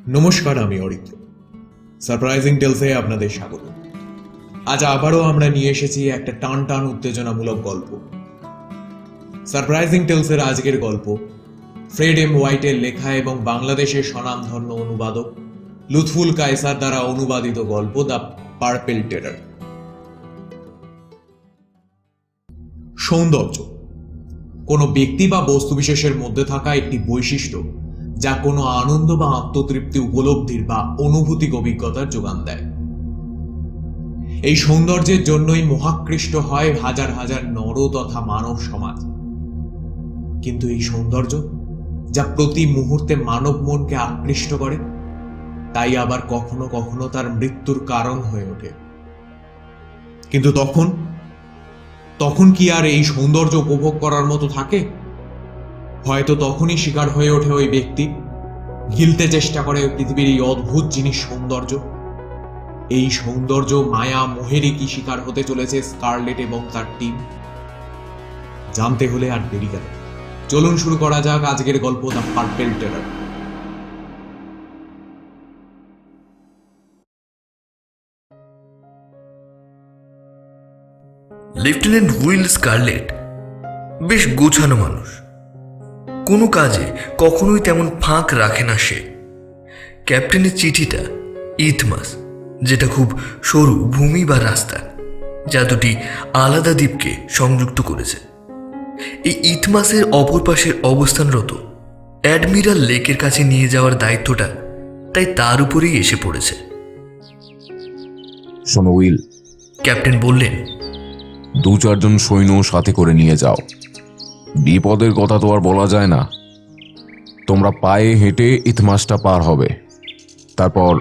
নমস্কার, আমি অরিত্র। সারপ্রাইজিং টেলসে আপনাদের স্বাগত। আজ আবারও আমরা নিয়ে এসেছি একটা টান টান উত্তেজনামূলক গল্প। সারপ্রাইজিং টেলসের আজকের গল্প ফ্রেড এম হোয়াইটের লেখা এবং বাংলাদেশের স্বনামধন্য অনুবাদক লুৎফুল কায়সার দ্বারা অনুবাদিত গল্প দ্য পার্পল টেরার। সৌন্দর্য কোনো ব্যক্তি বা বস্তুবিশেষের মধ্যে থাকা একটি বৈশিষ্ট্য যা কোনো আনন্দ বা আত্মতৃপ্তি উপলব্ধির বা অনুভূতিক অভিজ্ঞতার যোগান দেয়। এই সৌন্দর্যের জন্যই মোহাকৃষ্ট হয় হাজার হাজার নর তথা মানব সমাজ। কিন্তু এই সৌন্দর্য যা প্রতি মুহূর্তে মানব মনকে আকৃষ্ট করে, তাই আবার কখনো কখনো তার মৃত্যুর কারণ হয়ে ওঠে। কিন্তু তখন কি আর এই সৌন্দর্য উপভোগ করার মতো থাকে? হয়তো তখনই শিকার হয়ে ওঠে ওই ব্যক্তি, গিলতে চেষ্টা করে পৃথিবীর এই অদ্ভুত জিনিস সৌন্দর্য। এই সৌন্দর্য মায়া মোহেরই কি শিকার হতে চলেছে স্কারলেট এবং তার টিম? জানতে হলে আর দেরি কেন, চলুন শুরু করা যাক আজকের গল্প the purple terror. Lieutenant Will Scarlett বেশ গোছানো মানুষ। কোনো কাজে কখনোই তেমন ফাঁক রাখে না সে। ক্যাপ্টেনের চিঠিটা ইথমাস, যেটা খুব সরু ভূমি বা রাস্তা, যা দুটি আলাদা দ্বীপকে সংযুক্ত করেছে। এই ইথমাসের অপর পাশের অবস্থানরত অ্যাডমিরাল লেকের কাছে নিয়ে যাওয়ার দায়িত্বটা তাই তার উপরেই এসে পড়েছে। শোনো উইল, ক্যাপ্টেন বললেন, 2-4 জন সৈন্য সাথে করে নিয়ে যাও। বিপদের কথা তো আর বলা যায় না। তোমরা পায়ে হেঁটে ইথমাসটা পার হবে, তারপর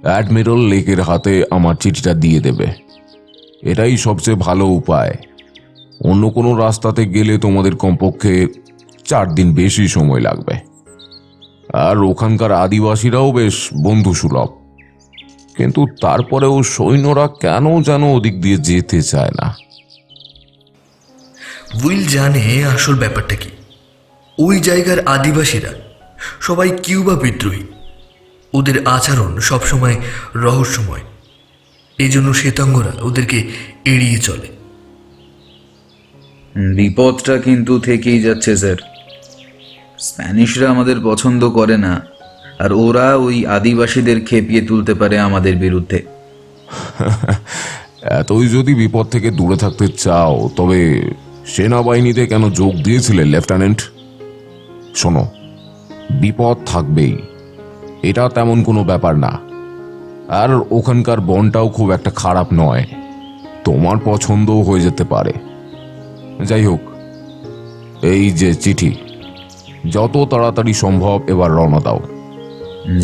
অ্যাডমিরাল লেকের হাতে আমার চিঠিটা দিয়ে দেবে। এটাই সবচেয়ে ভালো উপায়। অন্য কোনো রাস্তাতে গেলে তোমাদের কমপক্ষে 4 দিন বেশি সময় লাগবে। আর ওখানকার আদিবাসীরাও বেশ বন্ধুসুলভ, কিন্তু তারপরেও সৈন্যরা কেন যেন ওদিক দিয়ে যেতে চায় না। উইল জানে আসল ব্যাপারটা কি। ওই জায়গার আদিবাসীরা সবাই কিউবা বিদ্রোহী। ওদের আচরণ সবসময় রহস্যময়। এই জন্য শ্বেতাঙ্গরা ওদেরকে এড়িয়ে চলে। বিপদটা কিন্তু থেকেই যাচ্ছে স্যার। স্প্যানিশরা আমাদের পছন্দ করে না, আর ওরা ওই আদিবাসীদের খেপিয়ে তুলতে পারে আমাদের বিরুদ্ধে। এতই যদি বিপদ থেকে দূরে থাকতে চাও, তবে সেনাবাহিনীতে কেন যোগ দিয়েছিলে লেফটেন্যান্ট? শোনো, বিপদ থাকবেই, এটা তেমন কোনো ব্যাপার না। আর ওখানকার বনটাও খুব একটা খারাপ নয়, তোমার পছন্দও হয়ে যেতে পারে। যাই হোক, এই যে চিঠি, যত তাড়াতাড়ি সম্ভব এবার রওনা দাও।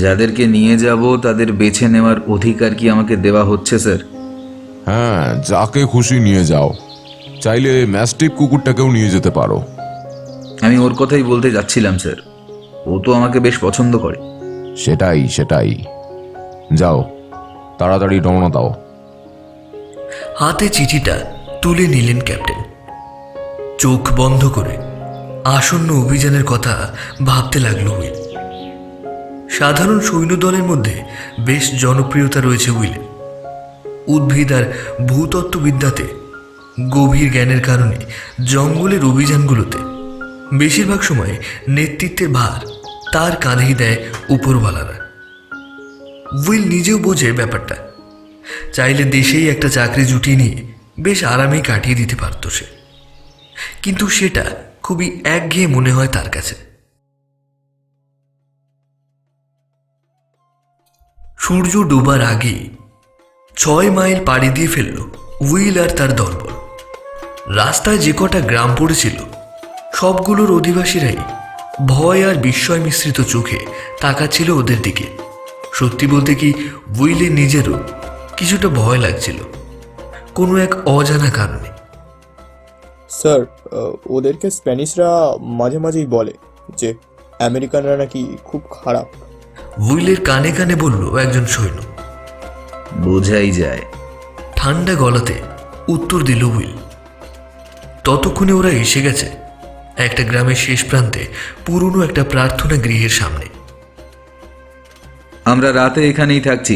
যাদেরকে নিয়ে যাব তাদের বেছে নেওয়ার অধিকার কি আমাকে দেওয়া হচ্ছে স্যার? হ্যাঁ, যাকে খুশি নিয়ে যাও। চাইলে ম্যাস্টিফ কুকুরটাকেও নিয়ে যেতে পারো। আমি ওর কথাই বলতে যাচ্ছিলাম স্যার। ও তো আমাকে বেশ পছন্দ করে। সেটাই। যাও, তাড়াতাড়ি রওনা দাও। হাতে চিঠিটা তুলে নিলেন ক্যাপ্টেন। চোখ বন্ধ করে আসন্ন অভিযানের কথা ভাবতে লাগলো উইল। সাধারণ সৈন্যদলের মধ্যে বেশ জনপ্রিয়তা রয়েছে উইলের। উদ্ভিদ আর ভূতত্ত্ববিদ্যাতে গভীর জ্ঞানের কারণে জঙ্গলের অভিযানগুলোতে বেশিরভাগ সময় নেতৃত্বের ভার তার কাঁধেই দেয় উপরওয়ালারা। উইল নিজেও বোঝে ব্যাপারটা। চাইলে দেশেই একটা চাকরি জুটিয়ে নিয়ে বেশ আরামেই কাটিয়ে দিতে পারত সে, কিন্তু সেটা খুবই একঘেয়ে মনে হয় তার কাছে। সূর্য ডোবার আগে 6 মাইল পাড়ি দিয়ে ফেলল উইল আর তার দলবল। রাস্তায় যে কটা গ্রাম পড়েছিল সবগুলোর অধিবাসীরাই ভয় আর বিস্ময় মিশ্রিত চোখে তাকাচ্ছিল ওদের দিকে। সত্যি বলতে কি, উইলের নিজেরও কিছুটা ভয় লাগছিল, কোনো এক অজানা কারণে। স্যার, ওদেরকে স্প্যানিশরা মাঝে মাঝেই বলে যে আমেরিকানরা নাকি খুব খারাপ। উইলের কানে কানে বলল একজন সৈন্য। বোঝাই যায়। ঠান্ডা গলাতে উত্তর দিল উইল। ততক্ষণে ওরা এসে গেছে একটা গ্রামের শেষ প্রান্তে পুরনো একটা প্রার্থনা গৃহের সামনে। আমরা রাতে এখানেই থাকছি।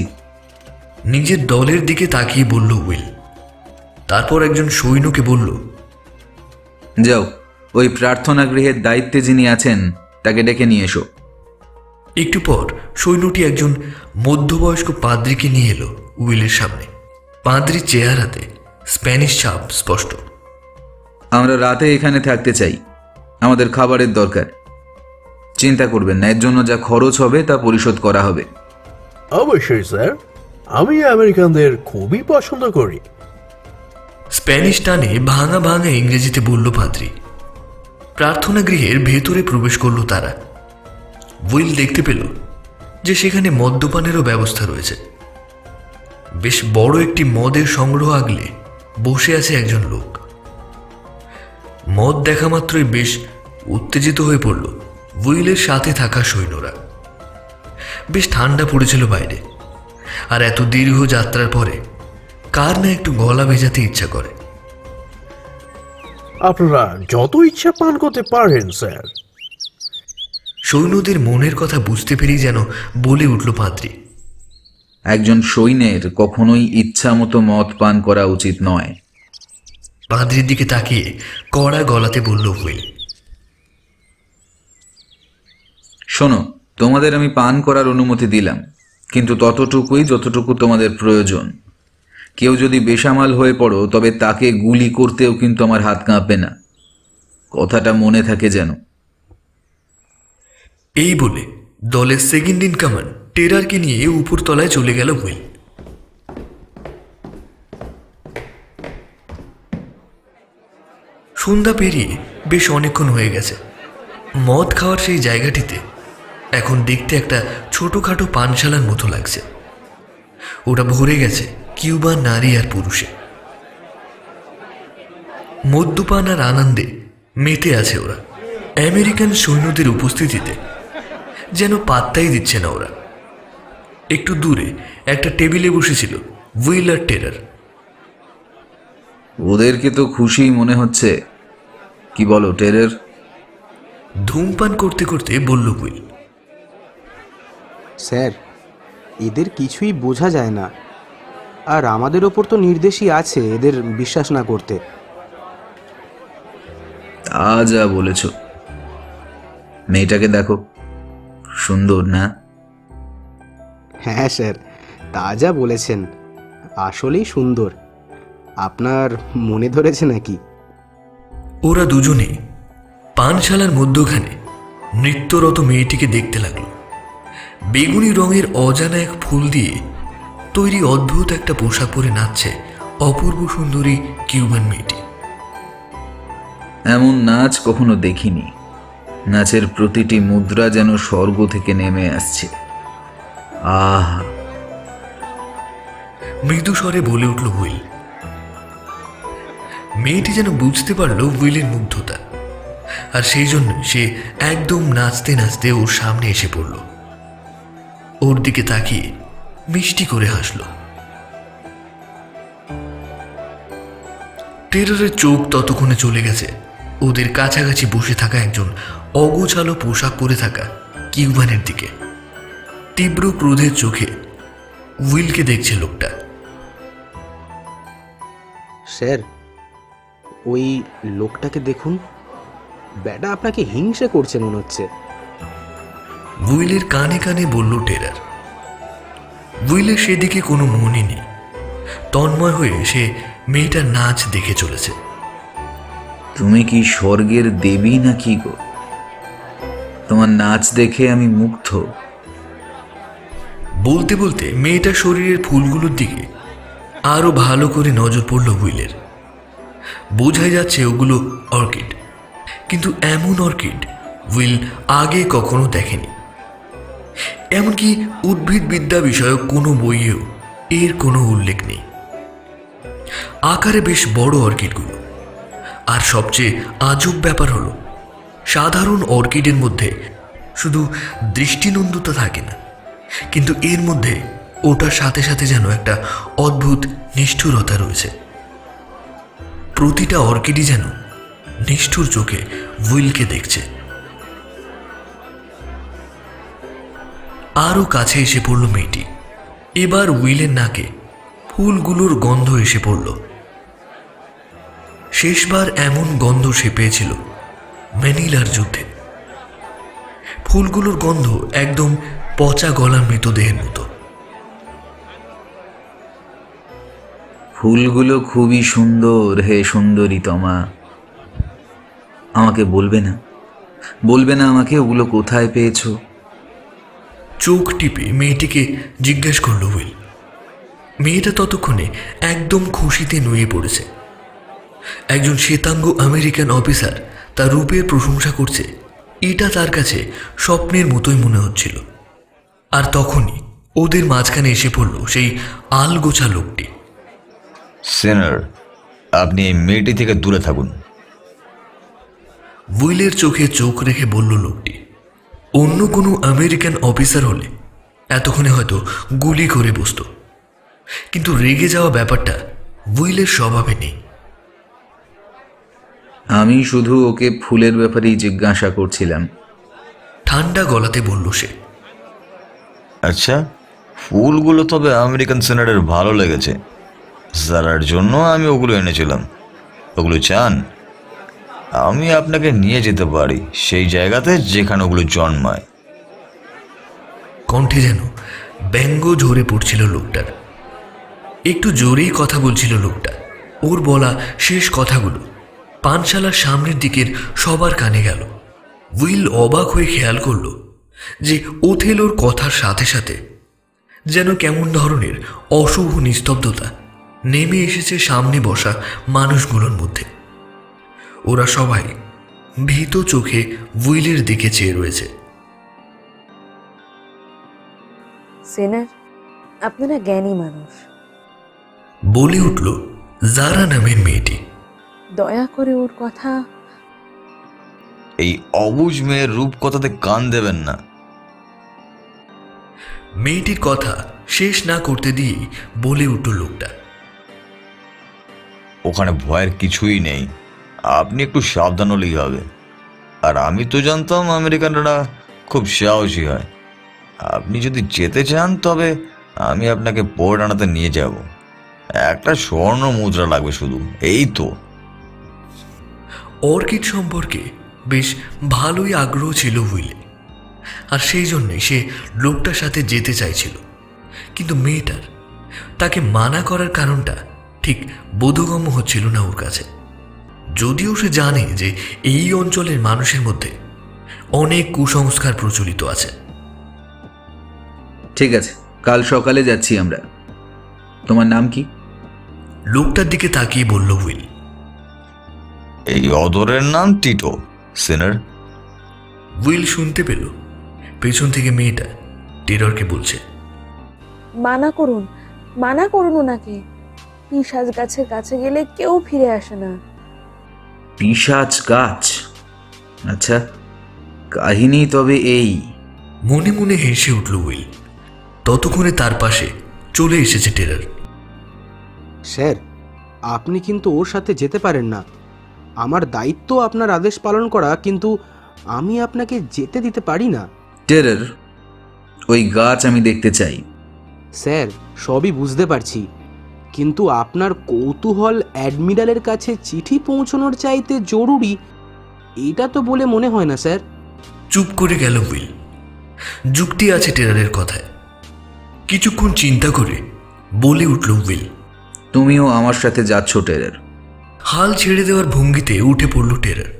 নিজের দলের দিকে তাকিয়ে বলল উইল। তারপর একজন সৈন্যকে বলল, যাও, ওই প্রার্থনা গৃহের দায়িত্বে যিনি আছেন তাকে ডেকে নিয়ে এসো। একটু পর সৈন্যটি একজন মধ্যবয়স্ক পাদ্রীকে নিয়ে এলো উইলের সামনে। পাদ্রীর চেহারাতে স্প্যানিশ ছাপ স্পষ্ট। আমরা রাতে এখানে থাকতে চাই, আমাদের খাবারের দরকার। চিন্তা করবেন না, এর জন্য যা খরচ হবে তা পরিশোধ করা হবে। অবশ্যই স্যার, আমি আমেরিকানদের খুবই পছন্দ করি। স্প্যানিশ টানে ভাঙা ভাঙা ইংরেজিতে বলল পাদ্রী। প্রার্থনা গৃহের ভেতরে প্রবেশ করল তারা। উইল দেখতে পেল যে সেখানে মদ্যপানেরও ব্যবস্থা রয়েছে। বেশ বড় একটি মদের সংগ্রহ আগলে বসে আছে একজন লোক। মদ দেখা মাত্রই বেশ উত্তেজিত হয়ে পড়ল উইলের সাথে থাকা সৈন্যরা। বেশ ঠান্ডা পড়েছিল বাইরে, আর এত দীর্ঘ যাত্রার পরে কার না একটু গলা ভেজাতে ইচ্ছা করে। আপনারা যত ইচ্ছা পান করতে পারেন স্যার। সৈন্যদের মনের কথা বুঝতে পেরেই যেন বলে উঠল পাদ্রী। একজন সৈন্যের কখনোই ইচ্ছা মতো মদ পান করা উচিত নয়। পাদ্রীর দিকে তাকিয়ে কড়া গলাতে বলল উইল। শোনো, তোমাদের আমি পান করার অনুমতি দিলাম, কিন্তু ততটুকুই যতটুকু তোমাদের প্রয়োজন। কেউ যদি বেসামাল হয়ে পড়ো তবে তাকে গুলি করতেও কিন্তু আমার হাত কাঁপবে না। কথাটা মনে থাকে যেন। এই বলে দলের সেকেন্ড ইন কমান্ড টেরারকে নিয়ে উপর তলায় চলে গেল উইল। সন্ধ্যা পেরিয়ে বেশ অনেকক্ষণ হয়ে গেছে। মদ খাওয়ার সেই জায়গাটিতে এখন দেখতে একটা ছোটখাটো পানশালার মতো লাগছে। ওটা ভরে গেছে কিউবান নারী আর পুরুষে। মদ্যপান আর আনন্দে মেতে আছে ওরা। আমেরিকান সৈন্যদের উপস্থিতিতে যেন পাত্তাই দিচ্ছে না ওরা। একটু দূরে একটা টেবিলে বসেছিল উইল আর টেরার। ওদেরকে তো খুশি মনে হচ্ছে, কি বলো টেরার? ধূমপান করতে করতে বলল উইল। স্যার, এদের কিছুই বোঝা যায় না, আর আমাদের ওপর তো নির্দেশই আছে এদের বিশ্বাস না করতে। তা যা বলেছ। মেয়েটাকে দেখো, সুন্দর না? হ্যাঁ স্যার, তা যা বলেছেন, আসলেই সুন্দর। আপনার মনে ধরেছে নাকি? ওরা দুজনে পানশালার মধ্যখানে নৃত্যরত মেয়েটিকে দেখতে লাগলো। বেগুনি রঙের অজানা এক ফুল দিয়ে তৈরি অদ্ভুত একটা পোশাক পরে নাচছে অপূর্ব সুন্দরী কিউবান মেয়েটি। এমন নাচ কখনো দেখিনি। নাচের প্রতিটি মুদ্রা যেন স্বর্গ থেকে নেমে আসছে। আহা! মৃদু স্বরে বলে উঠল উইল। মেয়েটি যেন বুঝতে পারল উইলের মুগ্ধতা, আর সেই জন্য সে একদম নাচতে নাচতে ওর সামনে এসে পড়ল। ওর দিকে তাকিয়ে মিষ্টি করে হাসল। টেরারের চোখ ততক্ষণে চলে গেছে ওদের কাছাকাছি বসে থাকা একজন অগোছালো পোশাক পরে থাকা কিউবানের দিকে। তীব্র ক্রোধের চোখে উইলকে দেখছে লোকটা। স্যার, ওই লোকটাকে দেখুন, ব্যাটা আপনাকে হিংসে করছে মনে হচ্ছে। উইলের কানে কানে বলল টেরার। উইলের সেদিকে কোনো মনই নেই। তন্ময় হয়ে সে মেয়েটার নাচ দেখে চলেছে। তুমি কি স্বর্গের দেবী নাকি গো? তোমার নাচ দেখে আমি মুগ্ধ। বলতে বলতে মেয়েটার শরীরের ফুলগুলোর দিকে আরো ভালো করে নজর পড়ল উইলের। বোঝাই যাচ্ছে ওগুলো অর্কিড, কিন্তু এমন অর্কিড উইল আগে কখনো দেখেনি। এমনকি উদ্ভিদবিদ্যা বিষয়ক কোনো বইয়েও এর কোনো উল্লেখ নেই। আকারে বেশ বড় অর্কিডগুলো, আর সবচেয়ে আজব ব্যাপার হলো সাধারণ অর্কিডের মধ্যে শুধু দৃষ্টিনন্দতা থাকে না, কিন্তু এর মধ্যে ওটার সাথে সাথে যেন একটা অদ্ভুত নিষ্ঠুরতা রয়েছে। প্রতিটা অর্কিডই যেন নিষ্ঠুর চোখে উইলকে দেখছে। আরও কাছে এসে পড়ল মেয়েটি। এবার উইলের নাকে ফুলগুলোর গন্ধ এসে পড়ল। শেষবার এমন গন্ধ সে পেয়েছিল ম্যানিলার যুদ্ধে। ফুলগুলোর গন্ধ একদম পচা গলা মৃতদেহের মতো। ফুলগুলো খুবই সুন্দর হে সুন্দরী তমা। আমাকে বলবে না, বলবে না আমাকে ওগুলো কোথায় পেয়েছো? চোখ টিপে মেয়েটিকে জিজ্ঞেস করল উইল। মেয়েটা ততক্ষণে একদম খুশিতে নুয়ে পড়েছে। একজন শ্বেতাঙ্গ আমেরিকান অফিসার তার রূপের প্রশংসা করছে, এটা তার কাছে স্বপ্নের মতোই মনে হচ্ছিল। আর তখনই ওদের মাঝখানে এসে পড়ল সেই আলগোছা লোকটি। সিনার, আপনি এই মেয়েটি থেকে দূরে থাকুন। উইলের চোখে চোখ রেখে বলল লোকটি। অন্য কোনো আমেরিকান অফিসার হলে এতক্ষণে হয়তো গুলি করে বসত, কিন্তু রেগে যাওয়া ব্যাপারটা উইলের স্বভাবে নেই। আমি শুধু ওকে ফুলের ব্যাপারেই জিজ্ঞাসা করছিলাম। ঠান্ডা গলাতে বলল সে। আচ্ছা, ফুলগুলো তবে আমেরিকান সিনারের ভালো লেগেছে, সারার জন্য আমি ওগুলো এনেছিলাম। ওগুলো চান? আমি আপনাকে নিয়ে যেতে পারি সেই জায়গাতে যেখানে ওগুলো জন্মায়। কণ্ঠে যেন ব্যঙ্গ ঝরে পড়ছিল লোকটার। একটু জোরেই কথা বলছিল লোকটা। ওর বলা শেষ কথাগুলো পানশালার সামনের দিকের সবার কানে গেল। উইল অবাক হয়ে খেয়াল করল যে ওথেলোর কথার সাথে সাথে যেন কেমন ধরনের অশুভ নিস্তব্ধতা নেমে এসেছে সামনে বসা মানুষগুলোর মধ্যে। ওরা সবাই ভীত চোখে উইলের দিকে চেয়ে রয়েছে। সিনার, আপনারা জ্ঞানী মানুষ, বলে উঠল জারা নামের মেয়েটি। দয়া করে ওর কথা। এই অবুঝ মেয়ের রূপকথাতে কান দেবেন না। মেয়েটির কথা শেষ না করতে দিয়েই বলে উঠল লোকটা। ওখানে ভয়ের কিছুই নেই, আপনি একটু সাবধান হলেই হবে। আর আমি তো জানতাম আমেরিকানরা খুব সাহসী হয়। আপনি যদি যেতে চান তবে আমি আপনাকে পোর্ট আনাতে নিয়ে যাব। একটা স্বর্ণ মুদ্রা লাগবে শুধু, এই তো। অর্কিড সম্পর্কে বেশ ভালোই আগ্রহ ছিল উইলে, আর সেই জন্যে সে লোকটার সাথে যেতে চাইছিল। কিন্তু মেয়েটার তাকে মানা করার কারণটা ঠিক বোধগম্য হচ্ছিল না ওর কাছে। যদিও সে জানে যে এই অঞ্চলের মানুষের মধ্যে অনেক কুসংস্কার প্রচলিত আছে। ঠিক আছে, কাল সকালে যাচ্ছি আমরা। তোমার নাম কি? লোকটার দিকে তাকিয়ে বলল উইল। এই অদরের নাম টিটো, সিনার। উইল শুনতে পেল পেছন থেকে মেয়েটা টেররকে বলছে, মানা করুন, মানা করুন ওনাকে। পিশাচ গাছের কাছে গেলে কেউ ফিরে আসে না। পিশাচ গাছ? আচ্ছা, কাহিনী তবে এই। মনে মনে হেসে উঠল উইল। ততক্ষণে তার পাশে চলে এসেছে টেরর। স্যার, আপনি কিন্তু ওর সাথে যেতে পারেন না। আমার দায়িত্ব আপনার আদেশ পালন করা, কিন্তু আমি আপনাকে যেতে দিতে পারি না। টেরর, ওই গাছ আমি দেখতে চাই। স্যার, সবই বুঝতে পারছি, কিন্তু আপনার কৌতূহল অ্যাডমিরালের কাছে চিঠি পৌঁছানোর চাইতে জরুরি এটা তো বলে মনে হয় না স্যার। চুপ করে গেল উইল। যুক্তি আছে টেররের কথায়। কিছুক্ষণ চিন্তা করে বলে উঠল উইল। তুমিও আমার সাথে যাচ্ছ টেরর? হাল ছেড়ে দেওয়ার ভঙ্গিতে উঠে পড়ল টেরর।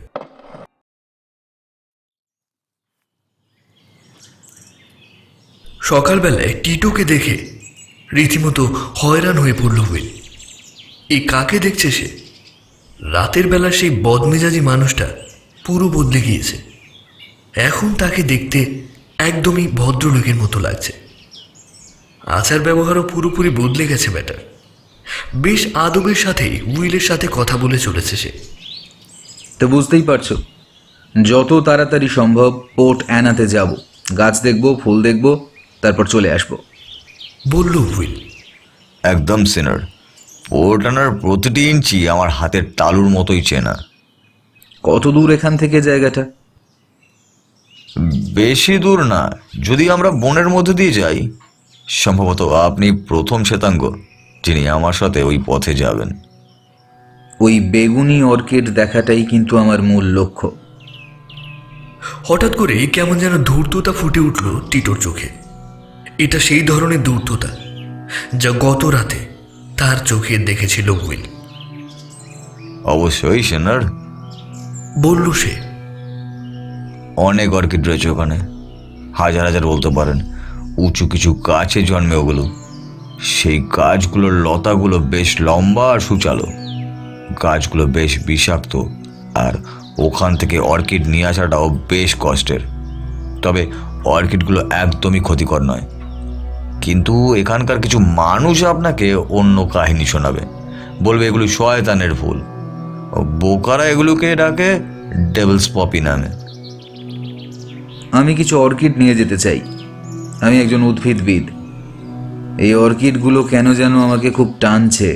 সকালবেলায় টিটোকে দেখে রীতিমতো হয়রান হয়ে পড়ল উইল। এই কাকে দেখছে সে? রাতের বেলা সেই বদমেজাজি মানুষটা পুরো বদলে গিয়েছে। এখন তাকে দেখতে একদমই ভদ্রলোকের মতো লাগছে। আচার ব্যবহারও পুরোপুরি বদলে গেছে ব্যাটার। বেশ আদবের সাথেই উইলের সাথে কথা বলে চলেছে সে। তো বুঝতেই পারছো, যত তাড়াতাড়ি সম্ভব পোর্ট অ্যানাতে যাব। গাছ দেখব, ফুল দেখব, তারপর চলে আসব, বলল উইল। একদম সিনার, পোর্ট আনার প্রতিটি ইঞ্চি আমার হাতের তালুর মতোই চেনা। কত দূর এখান থেকে জায়গাটা? বেশি দূর না, যদি আমরা বনের মধ্যে দিয়ে যাই, সম্ভবত আপনি প্রথম শ্বেতাঙ্গ যিনি আমার সাথে ওই পথে যাবেন। ওই বেগুনি অর্কিড দেখাটাই কিন্তু আমার মূল লক্ষ্য। হঠাৎ করে কেমন যেন ধূর্ততা ফুটে উঠল টিটোর চোখে। এটা সেই ধরনের ধূর্ততা যা গত রাতে তার চোখে দেখেছিল উইল। অবশ্যই সেনার, বলল সে। অনেক অর্কিড রয়েছে ওখানে, হাজার হাজার বলতে পারেন। উঁচু কিছু গাছে জন্মে ওগুলো। সেই গাছগুলোর লতাগুলো বেশ লম্বা আর সুচালো। গাছগুলো বেশ বিষাক্ত, আর ওখান থেকে অর্কিড নিয়ে আসাটাও বেশ কষ্টের। তবে অর্কিডগুলো একদমই ক্ষতিকর নয়। কিন্তু এখানকার কিছু মানুষ আপনাকে অন্য কাহিনী শোনাবে, বলবে এগুলো শয়তানের ফুল। বোকারা এগুলোকে ডাকে ডেভিলস পপি নামে। আমি কিছু অর্কিড নিয়ে যেতে চাই। আমি একজন উদ্ভিদবিদ। এই অর্কিডগুলো কেন যেন আমাকে খুব টানছে।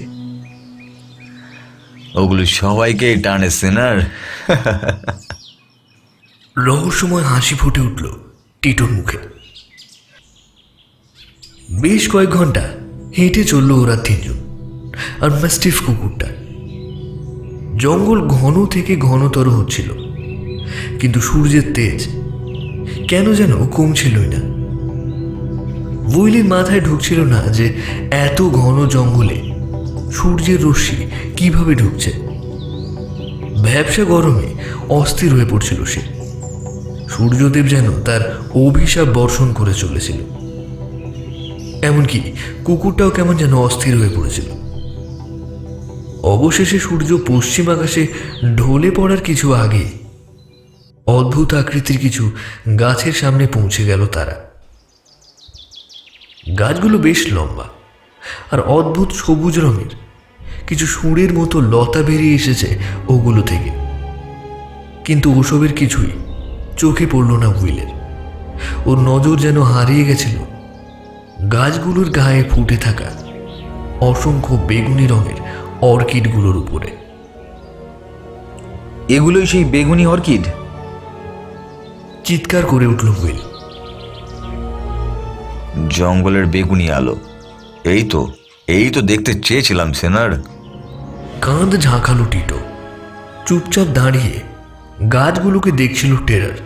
ওগুলো সবাইকেই টানে সিনার। রহস্যময় হাসি ফুটে উঠল টিটোর মুখে। বেশ কয়েক ঘন্টা হেঁটে চলল ওরা তিনজন আর ম্যাস্টিফ কুকুরটা। জঙ্গল ঘন থেকে ঘনতর হচ্ছিল, কিন্তু সূর্যের তেজ কেন যেন কমছিলই না। উইলের মাথায় ঢুকছিল না যে এত ঘন জঙ্গলে সূর্যের রশ্মি কিভাবে ঢুকছে। ভ্যাপসা গরমে অস্থির হয়ে পড়ছিল সে। সূর্যদেব যেন তার অভিশাপ বর্ষণ করে চলেছিল। এমনকি কুকুরটাও কেমন যেন অস্থির হয়ে পড়েছিল। অবশেষে সূর্য পশ্চিম আকাশে ঢলে পড়ার কিছু আগে অদ্ভুত আকৃতির কিছু গাছের সামনে পৌঁছে গেল তারা। গাছগুলো বেশ লম্বা আর অদ্ভুত সবুজ রঙের কিছু সুরের মতো লতা বেরিয়ে এসেছে ওগুলো থেকে। কিন্তু ওসবের কিছুই চোখে পড়ল না উইলের। ওর নজর যেন হারিয়ে গেছিল গাছগুলোর গায়ে ফুটে থাকা অসংখ্য বেগুনি রঙের অর্কিডগুলোর উপরে। এগুলোই সেই বেগুনি অর্কিড? চিৎকার করে উঠল উইল। জঙ্গলের বেগুনি আলো, এই তো দেখতে চেয়েছিলাম সেনার। কাঁধ ঝাঁকালো টিটো। চুপচাপ দাঁড়িয়ে গাছগুলোকে দেখছিল টেরার।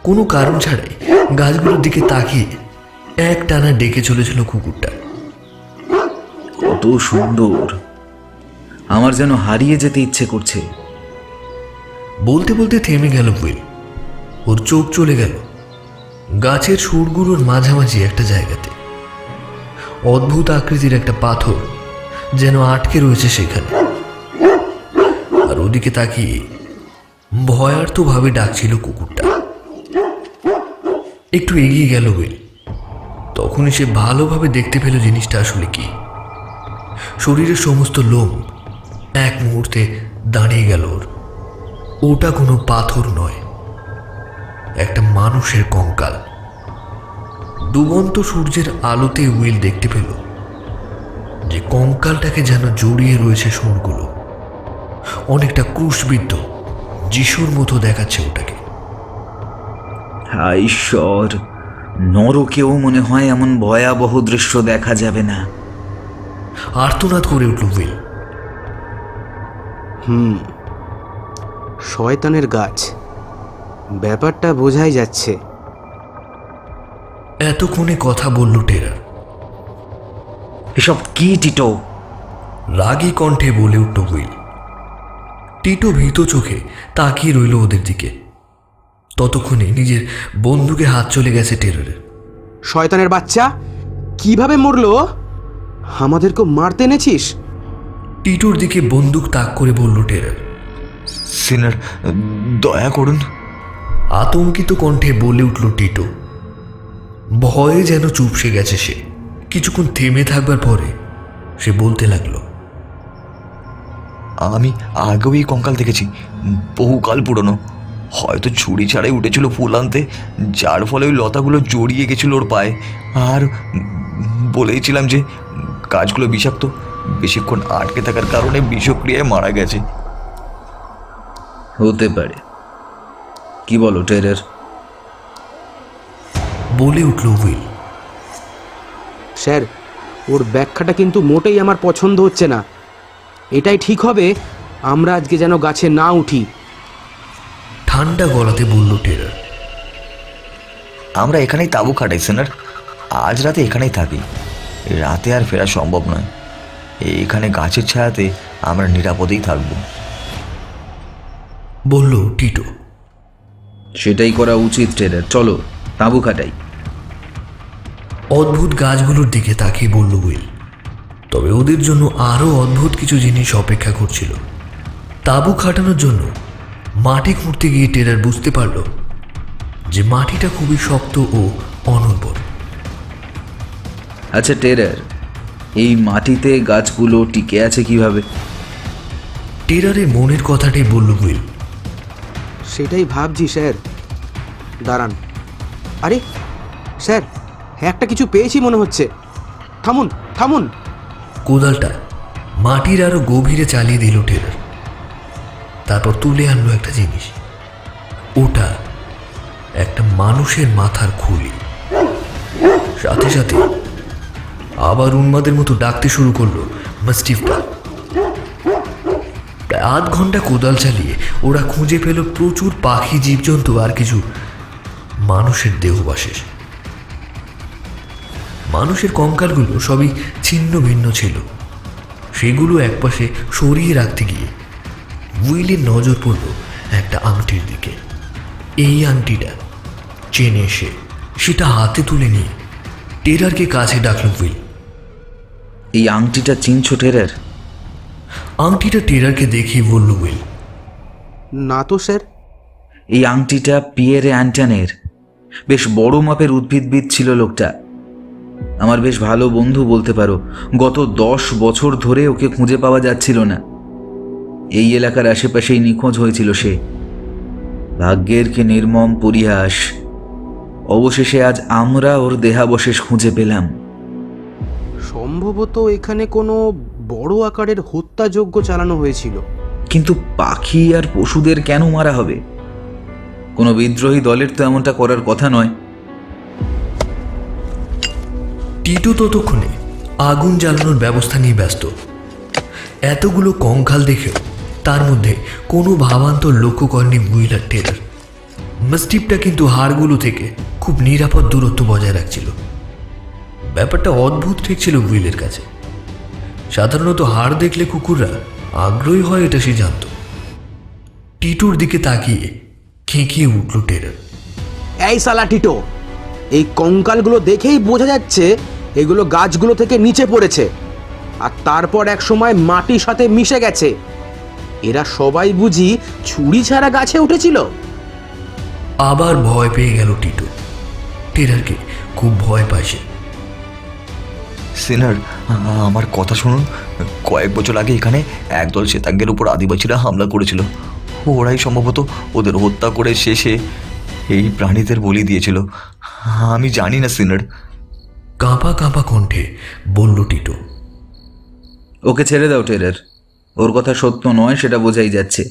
কোনো কারণ ছাড়াই গাছগুলোর দিকে তাকিয়ে এক টানা ডেকে চলেছিল কুকুরটা। কত সুন্দর! আমার যেন হারিয়ে যেতে ইচ্ছে করছে। বলতে বলতে থেমে গেল উইল। ওর চোখ চলে গেল গাছের সুরগুলোর মাঝামাঝি একটা জায়গাতে। অদ্ভুত আকৃতির একটা পাথর যেন আটকে রয়েছে সেখানে। আর ওদিকে তাকিয়ে ভয়ার্থভাবে ডাকছিল কুকুরটা। একটু এগিয়ে গেল উইল। তখনই সে ভালোভাবে দেখতে পেল জিনিসটা আসলে কি। শরীরের সমস্ত লোম এক মুহূর্তে দাঁড়িয়ে গেল ওর। ওটা কোনো পাথর নয়, একটা মানুষের কঙ্কাল। ডুবন্ত সূর্যের আলোতে উইল দেখতে পেল যে কঙ্কালটাকে যেন জড়িয়ে রয়েছে সুরগুলো। অনেকটা ক্রুশবিদ্ধ যিশুর মতো দেখাচ্ছে ওটাকে। হায় ঈশ্বর, নরকেও মনে হয় এমন ভয়াবহ দৃশ্য দেখা যাবে না। আর্তনাদ করে উঠল উইল। শয়তানের গাছ, ব্যাপারটা বোঝাই যাচ্ছে। এতক্ষণে কথা বলল টেরার। এসব কি টিটো? রাগী কণ্ঠে বলে উঠল উইল। টিটো ভীত চোখে তাকিয়ে রইল ওদের দিকে। ততক্ষণে নিজের বন্দুকে হাত চলে গেছে টেরারের। শয়তানের বাচ্চা, কিভাবে মরলো? আমাদেরকে মারতে এনেছিস? টিটোর দিকে বন্দুক তাক করে বলল টেরার। সিনার, দয়া করুন। আতঙ্কিত কণ্ঠে বলে উঠল টিটো। ভয়ে যেন চুপসে গেছে সে। কিছুক্ষণ থেমে থাকবার পরে সে বলতে লাগলো, আমি আগেও এই কঙ্কাল দেখেছি, বহুকাল পুরনো। হয়তো ছুরি ছাড়াই উঠেছিল ফুল আনতে, যার ফলে ওই লতাগুলো জড়িয়ে গেছিল ওর পায়ে। আর বলেইছিলাম যে গাছগুলো বিষাক্ত, বেশিক্ষণ আটকে থাকার কারণে বিষক্রিয়ায় মারা গেছে। হতে পারে। কি বলো টেরার? বলে উঠল উইল। স্যার, ওর ব্যাখ্যাটা কিন্তু মোটেই আমার পছন্দ হচ্ছে না। এটাই ঠিক হবে আমরা আজকে যেন গাছে না উঠি। ঠান্ডা গলাতে বলল টেরার। আমরা এখানেই তাঁবু খাটাই সিনার, আজ রাতে এখানেই থাকি। রাতে আর ফেরা সম্ভব নয়। এখানে গাছের ছায়াতে আমরা নিরাপদেই থাকব। বলল টিটো। সেটাই করা উচিত টেরার, চলো তাঁবু খাটাই। অদ্ভুত গাছগুলোর দিকে তাকিয়ে বলল উইল। তবে ওদের জন্য আরও অদ্ভুত কিছু জিনিস অপেক্ষা করছিল। তাঁবু খাটানোর জন্য মাটি খুঁড়তে গিয়ে টেরার বুঝতে পারল যে মাটিটা খুবই শক্ত ও অনুর্বর। আচ্ছা টেরার, এই মাটিতে গাছগুলো টিকে আছে কিভাবে? টেরারের মনের কথাটাই বলল উইল। সেটাই ভাবছি স্যার। দাঁড়ান, আরে স্যার, হ্যাঁ একটা কিছু পেয়েছি মনে হচ্ছে। থামুন থামুন। কোদালটা মাটির আরো গভীরে চালিয়ে দিল টেরার। তারপর তুলে আনলো একটা জিনিস। ওটা একটা মানুষের মাথার খুলি। সাথে সাথে আবার উন্মাদের মতো ডাকতে শুরু করলো মাস্টিফটা। প্রায় আধ ঘন্টা কোদাল চালিয়ে ওরা খুঁজে পেল প্রচুর পাখি, জীবজন্তু আর কিছু মানুষের দেহবাশেষ। মানুষের কঙ্কালগুলো সবই ছিন্ন ভিন্ন ছিল। সেগুলো একপাশে সরিয়ে রাখতে গিয়ে উইলের নজর পড়ল একটা আংটির দিকে। এই আংটিটা চেনে এসে সেটা হাতে তুলে নিয়ে টেরারকে কাছে ডাকল উইল। এই আংটিটা চিনছো টেরার? আংটিটা টেরারকে দেখিয়ে বলল উইল। না তো স্যার। এই আংটিটা পিয়েরে অ্যান্টনের। বেশ বড় মাপের উদ্ভিদবিদ ছিল লোকটা। আমার বেশ ভালো বন্ধু বলতে পারো। গত 10 বছর ধরে ওকে খুঁজে পাওয়া যাচ্ছিল না। এই এলাকার আশেপাশেই নিখোঁজ হয়েছিল সে। ভাগ্যের কি নির্মম পরিহাস! অবশেষে আজ আমরা ওর দেহাবশেষ খুঁজে পেলাম। সম্ভবত এখানে কোনো বড় আকারের হত্যাযজ্ঞ চালানো হয়েছিল। কিন্তু পাখি আর পশুদের কেন মারা হবে? কোনো বিদ্রোহী দলের তো এমনটা করার কথা নয়। টিটো ততক্ষণে আগুন জ্বালানোর ব্যবস্থা নিয়ে ব্যস্ত। এতগুলো কঙ্কাল দেখেও তার মধ্যে কোনো ভাবান্তর লক্ষ্য করেনি উইল আর টেরার। মাস্টিফটা কিন্তু হাড়গুলো থেকে খুব নিরাপদ দূরত্ব বজায় রাখছিল। ব্যাপারটা অদ্ভুত ঠেকছিল উইলের কাছে। সাধারণত হাড় দেখলে কুকুররা আগ্রহী হয়, এটা সে জানত। টিটোর দিকে তাকিয়ে খেঁকিয়ে উঠল টেরার। এই সালা টিটো, এই কঙ্কালগুলো দেখেই বোঝা যাচ্ছে এগুলো গাছগুলো থেকে নিচে পড়েছে আর তারপর এক সময় মাটির সাথে মিশে গেছে। এরা সবাই বুঝি ছুরি ছাড়া গাছে উঠেছিল। আবার ভয় পেয়ে গেল টিটো। টেরারকে খুব ভয় পায় সে। সিনার, আমার কথা শুনুন। কয়েক বছর আগে এখানে একদল শ্বেতাঙ্গের উপর আদিবাসীরা হামলা করেছিল। ওরাই সম্ভবত ওদের হত্যা করে শেষে এই প্রাণীদের বলি দিয়েছিল। আমি জানি না সিনার। কাঁপা কাঁপা কণ্ঠে বলল টিটো। ওকে ছেড়ে দাও টেরার। ওর কথা সত্য নয় সেটা বোঝাই যাচ্ছে।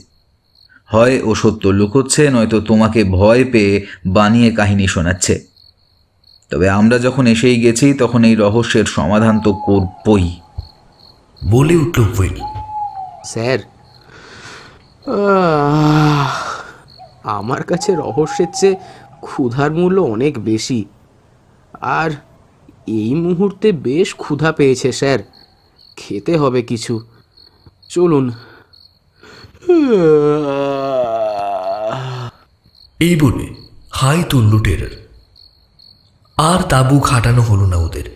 হয় ও সত্য লুকোচ্ছে, নয়তো তোমাকে ভয় পেয়ে বানিয়ে কাহিনী শোনাচ্ছে। তবে আমরা যখন এসেই গেছি তখন এই রহস্যের সমাধান তো করবই। বলে উঠল উইল। স্যার, আমার কাছে রহস্যের চেয়ে ক্ষুধার মূল্য অনেক বেশি। আর এই মুহূর্তে বেশ ক্ষুধা পেয়েছে স্যার। খেতে হবে কিছু। চলুন। এই বলে হাই তুলল টেরার। আর তাঁবু খাটানো হলো না ওদের।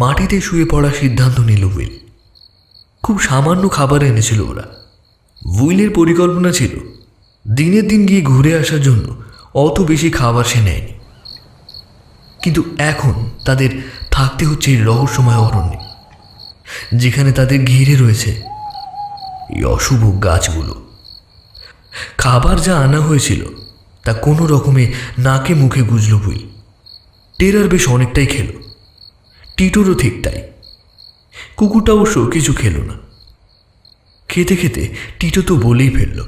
মাটিতে শুয়ে পড়ার সিদ্ধান্ত নিল উইল। খুব সামান্য খাবার এনেছিল ওরা। উইলের পরিকল্পনা ছিল দিনের দিন গিয়ে ঘুরে আসার জন্য অত বেশি খাবার সে নেয়নি। কিন্তু এখন তাদের থাকতে হচ্ছে এই রহস্যময় অরণ্যে, যেখানে তাদের ঘিরে রয়েছে এই অশুভ গাছগুলো। খাবার যা আনা হয়েছিল তা কোনো রকমে নাকে মুখে গুজল উইল। টেরার বেশ অনেকটাই খেল। টিটোরও ঠিক তাই। কুকুরটা অবশ্য কিছু খেল না। খেতে খেতে টিটো তো বলেই ফেলল।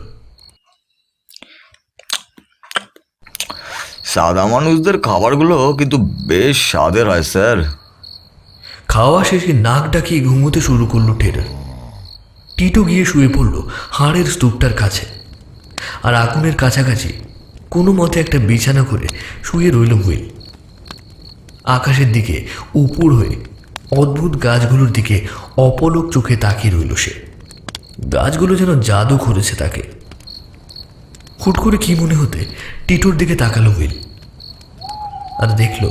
সাদা মানুষদের খাবারগুলো কিন্তু বেশ স্বাদের হয় স্যার। খাওয়া শেষে নাক ডাকিয়ে ঘুমোতে শুরু করলো টেরার। টিটো গিয়ে শুয়ে পড়ল হাড়ের স্তূপটার কাছে, আর আগুনের কাছাকাছি কোনো মতে একটা বিছানা করে শুয়ে রইল হুইল। আকাশের দিকে উপর হয়ে অদ্ভুত গাছগুলোর দিকে অপলক চোখে তাকিয়ে রইল সে। গাছগুলো যেন জাদু করেছে তাকে। হুট করে কি মনে হতে টিটোর দিকে তাকালো হুইল, আর দেখল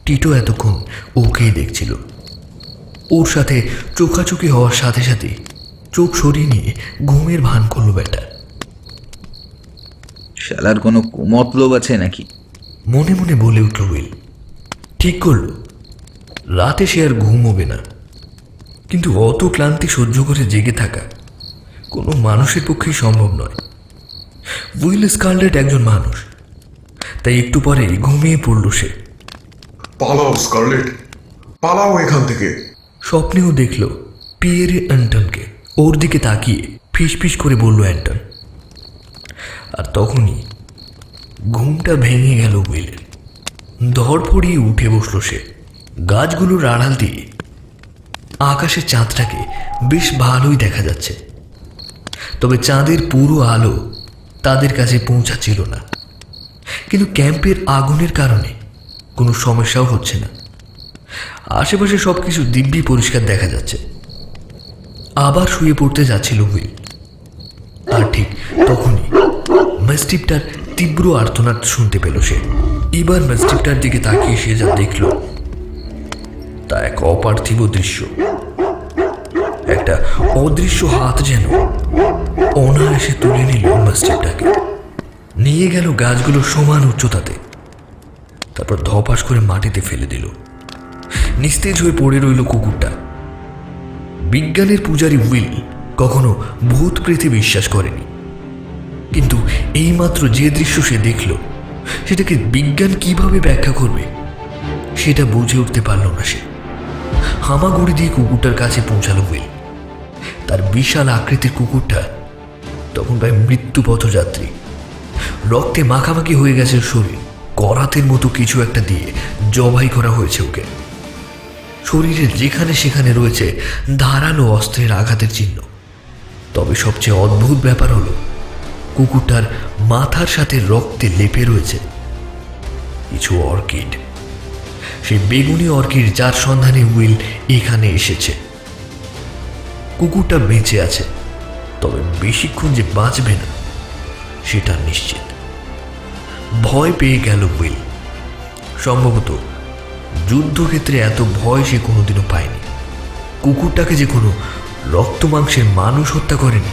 টিটো এতক্ষণ ওকেই দেখছিল। ওর সাথে চোখাচোখি হওয়ার সাথে সাথে চোখ সরিয়ে নিয়ে ঘুমের ভান করলো বেটা। শালার কোনো কুমতলব আছে নাকি? মনে মনে বলে উঠল হুইল। ঠিক করল রাতে সে আর ঘুমোবে না, কিন্তু অত ক্লান্তি সহ্য করে জেগে থাকা কোনো মানুষের পক্ষেই সম্ভব নয়। উইল স্কারলেট একজন মানুষ, তাই একটু পরে ঘুমিয়ে পড়ল সে। পালাও স্কারলেট, পালাও এখান থেকে। স্বপ্নেও দেখল পিয়েরে অ্যান্টনকে। ওর দিকে তাকিয়ে ফিসফিস করে বলল অ্যান্টন। আর তখনই ঘুমটা ভেঙে গেল উইলের। ধড়ফড়িয়ে উঠে বসল সে। গাছগুলোর আড়াল দিয়ে আকাশের চাঁদটাকে বেশ ভালোই দেখা যাচ্ছে, তবে চাঁদের পুরো আলো তাদের কাছে পৌঁছাচ্ছিল না। কিন্তু ক্যাম্পের আগুনের কারণে কোনো সমস্যাও হচ্ছে না। আশেপাশে সব কিছু দিব্যি পরিষ্কার দেখা যাচ্ছে। আবার শুয়ে পড়তে যাচ্ছিল হুইল, আর ঠিক তখনই ম্যাস্টিফটার তীব্র আর্তনাদ শুনতে পেল সে। এবার ম্যাস্টিফটার দিকে তাকিয়ে সে যা দেখল তা এক অপার্থিব দৃশ্য। একটা অদৃশ্য হাত যেন অনায়াসে তুলে নিল ম্যাস্টিফটাকে, নিয়ে গেল গাছগুলো সমান উচ্চতাতে, তারপর ধপাস করে মাটিতে ফেলে দিল। নিস্তেজ হয়ে পড়ে রইল কুকুরটা। বিজ্ঞানের পূজারী উইল কখনো ভূত প্রেতে বিশ্বাস করেনি, কিন্তু এইমাত্র যে দৃশ্য সে দেখল সেটাকে বিজ্ঞান কিভাবে ব্যাখ্যা করবে সেটা বুঝে উঠতে পারল না সে। হামাগুড়ি দিয়ে কুকুরটার কাছে পৌঁছালো উইল। তার বিশাল আকৃতির কুকুরটা তখন প্রায় মৃত্যু পথযাত্রী। রক্তে মাখামাখি হয়ে গেছে শরীর। করাতের মতো কিছু একটা দিয়ে জবাই করা হয়েছে ওকে। শরীরের যেখানে সেখানে রয়েছে ধারালো অস্ত্রের আঘাতের চিহ্ন। তবে সবচেয়ে অদ্ভুত ব্যাপার হলো কুকুরটার মাথার সাথে রক্তে লেপে রয়েছে কিছু অর্কিড। সেই বেগুনি অর্কিড যার সন্ধানে উইল এখানে এসেছে। কুকুরটা বেঁচে আছে, তবে বেশিক্ষণ যে বাঁচবে না সেটা নিশ্চিত। ভয় পেয়ে গেল উইল। সম্ভবত যুদ্ধক্ষেত্রে এত ভয় সে কোনোদিনও পায়নি। কুকুরটাকে যে কোনো রক্ত মাংসের মানুষ হত্যা করেনি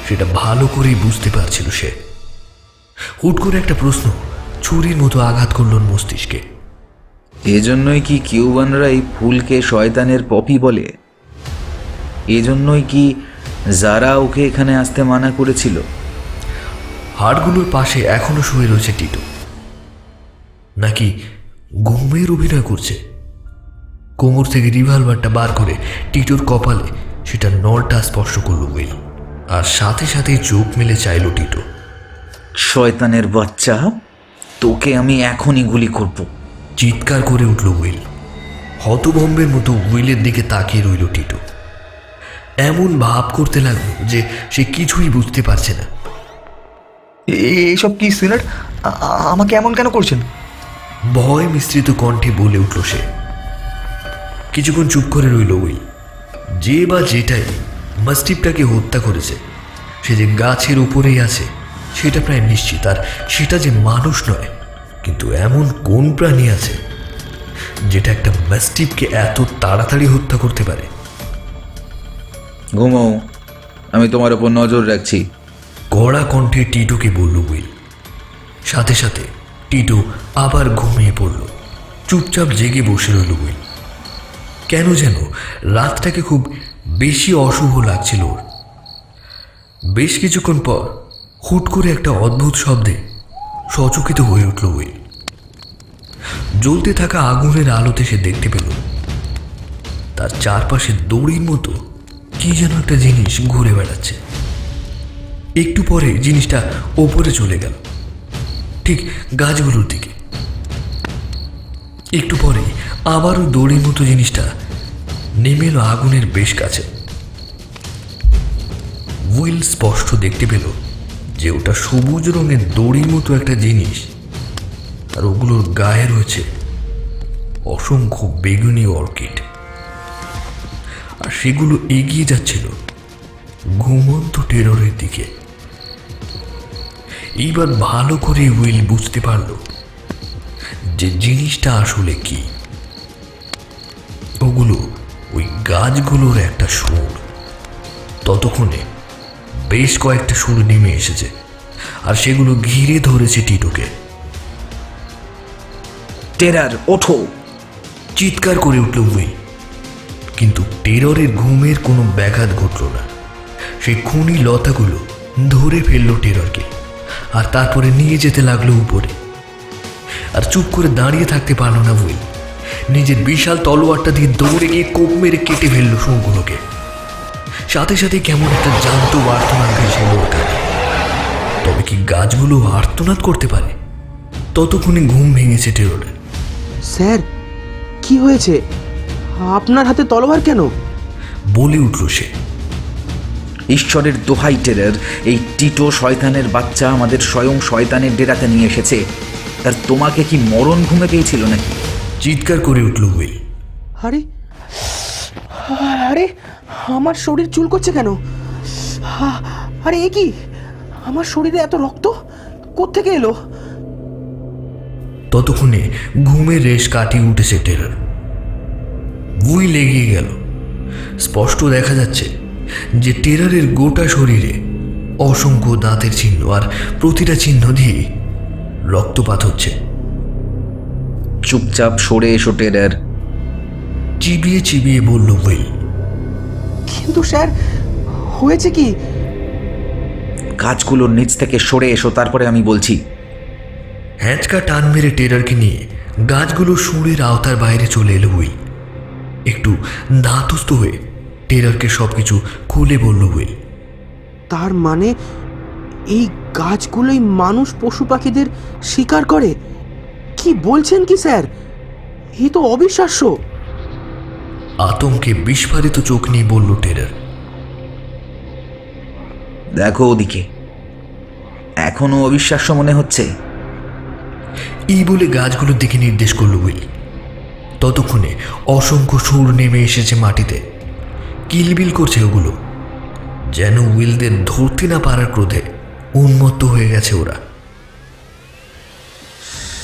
সেটা ভালো করেই বুঝতে পারছিল সে। হুট করে একটা প্রশ্ন ছুরির মতো আঘাত করল মস্তিষ্কে। এজন্যই কি কিউবানরা এই ফুলকে শয়তানের পপি বলে? এজন্যই কি যারা ওকে এখানে আসতে মানা করেছিল? হাড়গুলোর পাশে এখনো শুয়ে রয়েছে টিটো, নাকি ঘুমের অভিনয় করছে? কোমর থেকে রিভলভারটা বার করে টিটোর কপালে সেটা নলটা স্পর্শ করল উইল, আর সাথে সাথে চোখ মেলে চাইল টিটো। শয়তানের বাচ্চা, তোকে আমি এখনই গুলি করব। চিৎকার করে উঠল উইল। হতভম্বের মতো উইলের দিকে তাকিয়ে রইল টিটো। এমন ভাব করতে লাগলো যে সে কিছুই বুঝতে পারছে না। এইসব কি সিনার? আমাকে এমন কেন করছেন? ভয় মিশ্রিত কণ্ঠে বলে উঠল সে। কিছুক্ষণ চুপ করে রইল উইল। যে বা যেটাই মাস্টিফটাকে হত্যা করেছে সে যে গাছের উপরেই আছে সেটা প্রায় নিশ্চিত, আর সেটা যে মানুষ নয়। কিন্তু এমন কোন প্রাণী আছে যেটা একটা মাস্টিফকে এত তাড়াতাড়ি হত্যা করতে পারে? ঘুমাও, আমি তোমার ওপর নজর রাখছি। কড়া কণ্ঠে টিটোকে বলল উইল। সাথে সাথে টিটো আবার ঘুমিয়ে পড়ল। চুপচাপ জেগে বসে রইল উইল। কেন যেন রাতটাকে খুব বেশি অশুভ লাগছিল ওর। বেশ কিছুক্ষণ পর হুট করে একটা অদ্ভুত শব্দে সচকিত হয়ে উঠল উইল। জ্বলতে থাকা আগুনের আলোতে সে দেখতে পেল তার চারপাশে দড়ির মতো কি যেন একটা জিনিস ঘুরে বেড়াচ্ছে। একটু পরে জিনিসটা ওপরে চলে গেল, ঠিক গাছগুলোর দিকে। একটু পরে আবারও দড়ির মতো জিনিসটা নেমে এলো আগুনের বেশ কাছে। উইল স্পষ্ট দেখতে পেল যে ওটা সবুজ রঙের দড়ির মতো একটা জিনিস, আর ওগুলোর গায়ে রয়েছে অসংখ্য বেগুনি অর্কিড, আর সেগুলো এগিয়ে যাচ্ছিল ঘুমন্ত টেররের দিকে। এইবার ভালো করে উইল বুঝতে পারল যে জিনিসটা আসলে কি। ওগুলো ওই গাছগুলোর একটা সুর। ততক্ষণে বেশ কয়েকটা সুর নেমে এসেছে, আর সেগুলো ঘিরে ধরেছে টিটোকে। টেরার, ওঠো! চিৎকার করে উঠল উইল, কিন্তু টেররের ঘুমের কোনো ব্যাঘাত ঘটল না। সেই খুনি লতাগুলো ধরে ফেলল টেররকে, আর তারপরে নিয়ে যেতে লাগলো উপরে। আর চুপ করে দাঁড়িয়ে থাকতে পারল না উইল। নিজের বিশাল তলোয়ারটা দিয়ে দৌড়ে গিয়ে কোপ মেরে কেটে ফেললো শুঁড়গুলোকে। সাথে সাথে কেমন একটা জান্ত আর্তনাদ ভেসে এলো ওর কানে। তবে কি গাছগুলো আর্তনাদ করতে পারে? ততক্ষণে ঘুম ভেঙেছে টেররের। স্যার, কি হয়েছে? আপনার হাতে তলোয়ার কেন? বলে উঠল সে। ঈশ্বরের দোহাই টেরার, এই টিটো শয়তানের বাচ্চা আমাদের স্বয়ং শয়তানের ডেরাতে নিয়ে এসেছে। আর তোমাকে কি মরণ ঘুমে পেয়েছিল নাকি? চিৎকার করে উঠল উইল। আরে আরে, আমার শরীর চুল করছে কেন? আরে এ কি? আমার শরীরে এত রক্ত কোত্থেকে এলো? ততক্ষণে ঘুমের রেশ কাটিয়ে উঠেছে টেরর। উইল এগিয়ে গেল। স্পষ্ট দেখা যাচ্ছে যে টেররের গোটা শরীরে অসংখ্য দাঁতের চিহ্ন, আর প্রতিটা চিহ্ন দিয়ে রক্তপাত হচ্ছে। চুপচাপ সরে এসো টেরার, চিবিয়ে চিবিয়ে বলল উইল। কিন্তু স্যার, হয়েছে কি? গাছগুলোর নিচ থেকে সরে এসো, তারপরে আমি বলছি। হ্যাঁচকা টান মেরে টেররকে নিয়ে গাছগুলো সুরের আওতার বাইরে চলে এলো উইল। একটু ধাতস্থ হয়ে টেররকে সবকিছু খুলে বলল উইল। তার মানে এই গাছগুলোই মানুষ পশু পাখিদের শিকার করে? কি বলছেন কি স্যার? এ তো অবিশ্বাস্য। আতঙ্কে বিস্ফারিত চোখ নিয়ে বলল টেরর। দেখো ওদিকে, এখনো অবিশ্বাস্য মনে হচ্ছে? এই বলে গাছগুলোর দিকে নির্দেশ করল উইল। ততক্ষণে অসংখ্য সুর নেমে এসেছে মাটিতে। কিলবিল করছে ওগুলো, যেন উইলদের ধরতে না পারার ক্রোধে উন্মত্ত হয়ে গেছে ওরা।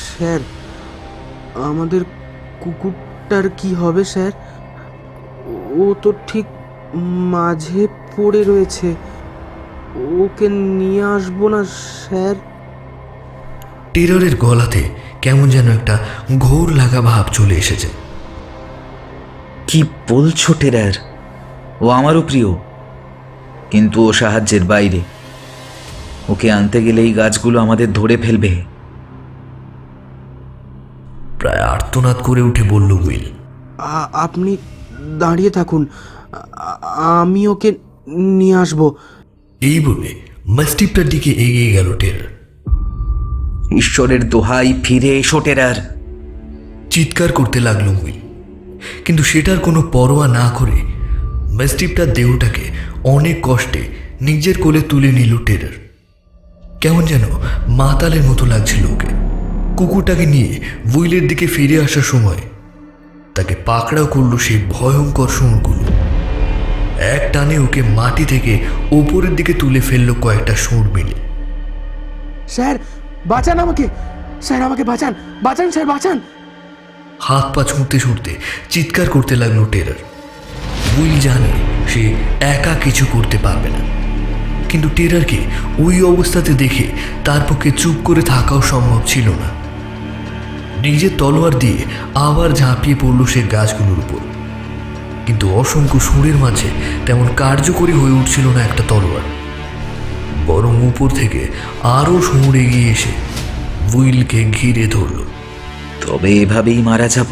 স্যার, আমাদের কুকুরটার কি হবে স্যার? ও তো ঠিক মাঝে পড়ে রয়েছে। ওকে নিয়ে আসবো না স্যার? টেররের গলাতে কেমন যেন একটা ঘোর লাগা ভাব চলে এসেছে। কি বলছো টেরার? ও আমারও প্রিয়, কিন্তু ও সাহায্যের বাইরে। ওকে আনতে গেলে এই গাছগুলো আমাদের ধরে ফেলবে। প্রায় আর্তনাদ করে উঠে বলল উইল। আপনি দাঁড়িয়ে থাকুন, আমি ওকে নিয়ে আসবো। এই বলে মাস্টিফটার দিকে এগিয়ে গেল টেরর। ঈশ্বরের দোহাই, ফিরে এসো টেরার! চিৎকার করতে লাগলো উইল, কিন্তু সেটার কোনো পরোয়া না করে মাস্টিফটার দেহটাকে অনেক কষ্টে নিজের কোলে তুলে নিল টেরর। কেমন যেন মাতালের মতো লাগছিল ওকে। কুকুরটাকে নিয়ে উইলের দিকে ফিরে আসার সময় তাকে পাকড়াও করলো সেই ভয়ঙ্কর শুঁড়গুলো। এক টানে ওকে মাটি থেকে ওপরের দিকে তুলে ফেললো কয়েকটা শুঁড় মিলে। স্যার, বাঁচান আমাকে! স্যার, আমাকে বাঁচান! বাঁচান স্যার, বাঁচান! হাত পা ছুঁড়তে ছুঁড়তে চিৎকার করতে লাগলো টেরর। উইল জানে সে একা কিছু করতে পারবে না, কিন্তু টেররকে ওই অবস্থাতে দেখে তার পক্ষে চুপ করে থাকাও সম্ভব ছিল না। নিজের তলোয়ার দিয়ে আবার ঝাঁপিয়ে পড়ল সে গাছগুলোর উপর, কিন্তু অসংখ্য সুরের মাঝে তেমন কার্যকরী হয়ে উঠছিল না একটা তলোয়ার। বরং উপর থেকে আরও সুর এগিয়ে এসে উইলকে ঘিরে ধরল। তবে এভাবেই মারা যাব?